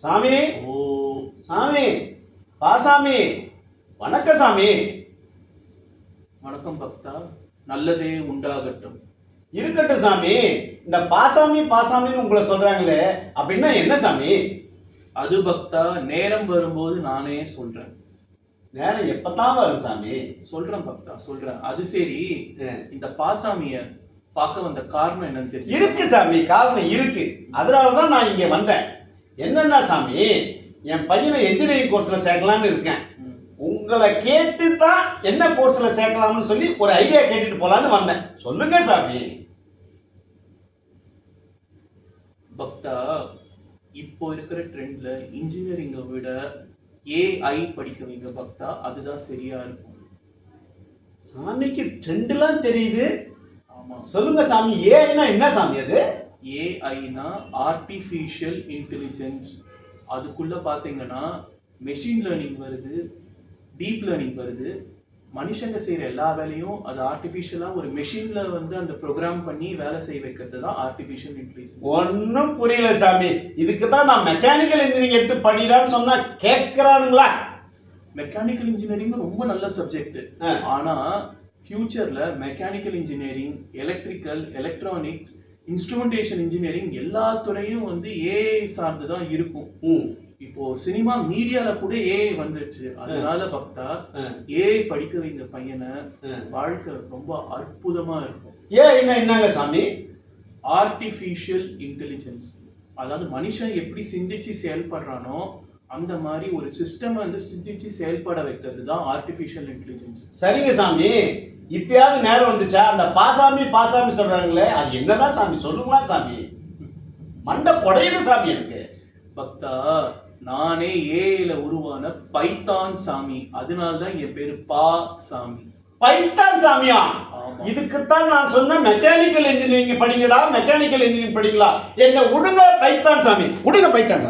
சாமி ஓ சாமி பாசாமி வணக்கம் சாமி. வணக்கம் பக்தா, நல்லதே உண்டாகட்டும். இருக்கட்டும் சாமி. இந்த பாசாமி பாசாமின்னு உங்களை சொல்றாங்களே அப்படின்னா என்ன சாமி? அது பக்தா, நேரம் வரும்போது நானே சொல்றேன். நேரம் எப்பதான் வரும் சாமி? சொல்றேன் பக்தா, சொல்றேன். அது சரி, இந்த பாசாமிய பார்க்க வந்த காரணம் என்னன்னு தெரியும்? இருக்கு சாமி, காரணம் இருக்கு. அதனாலதான் நான் இங்க வந்தேன். என்னன்னா சாமி, என் பையனை என்ஜினியரிங் கோர்ஸ்ல சேர்க்கலாம்னு இருக்கேன். உங்களை கேட்டு தான் என்ன கோர்ஸ்ல சேர்க்கலாம்னு சொல்லி ஒரு ஐடியா கேட்டுட்டு போலான்னு வந்தேன். சொல்லுங்க சாமி. பக்தா, இப்போ இருக்கிற ட்ரெண்ட்ல இன்ஜினியரிங்கை விட ஏஐ படிக்க வைங்க பக்தா, அதுதான் சரியா இருக்கும். சாமிக்கு ட்ரெண்ட்லாம் தெரியுது. ஆமா, சொல்லுங்க சாமி. ஏஐனா என்ன சாமி? அது ஏஐனா ஆர்டிஃபிஷியல் இன்டெலிஜென்ஸ். அதுக்குள்ள பாத்தீங்கன்னா மெஷின் லேர்னிங் வருது, டீப் லேர்னிங் வருது. மனுஷங்க செய்யற எல்லா வேலையும் அது ஆர்டிஃபிஷியலா ஒரு மெஷின்ல வந்து அந்த ப்ரோக்ராம் பண்ணி வேலை செய்ய வைக்கிறது தான் ஆர்டிஃபிஷியல் இன்டெலிஜென்ஸ். ஒன்னும் புரியல சாமி. இதுக்கு தான் நான் மெக்கானிக்கல் இன்ஜினியரிங் எடுத்து பண்ணிடான்னு சொன்னா கேட்கறானுங்களா? மெக்கானிக்கல் இன்ஜினியரிங் ரொம்ப நல்ல சப்ஜெக்ட். ஆனா ஃபியூச்சர்ல mechanical engineering, electrical, electronics, instrumentation engineering எல்லா துறையும் வந்து ஏஐ சார்ந்து தான் இருக்கும். இப்போ சினிமா மீடியால கூட ஏஐ வந்துருச்சு. அதனால பக்தா, ஏஐ படிக்க வைங்க பையனை, வாழ்க்கை ரொம்ப அற்புதமா இருக்கும். ஏஐனா என்னங்க சாமி? Artificial intelligence. அதாவது மனுஷன் எப்படி சிந்திச்சு செயல்படுறானோ அந்த மாதிரி ஒரு சிஸ்டம் வந்து சிந்திச்சு செயல்பட வைக்கிறது தான் ஆர்டிஃபிஷியல் இன்டெலிஜென்ஸ். சரிங்க சாமி. இப்பயாவது நேரம் வந்துச்சா? அந்த பாசாமி பாசாமி சொல்றாங்களே அது என்னதான் சாமி? சொல்லுங்களா சாமி? மண்டை குடையுது சாமி எனக்கு. பக்தா, நானே ஏஐல உருவான பைத்தான் சாமி. அதனால்தான் என் பேரு பா சாமி. பைத்தான் சாமியா? இதுக்குத்தான் நான் சொன்ன மெக்கானிக்கல் இன்ஜினியரிங் படிங்கடா, மெக்கானிக்கல் இன்ஜினியரிங் படிங்களா. என்ன விடுங்க பைத்தான் சாமி, விடுங்க பைத்தான் சாமி.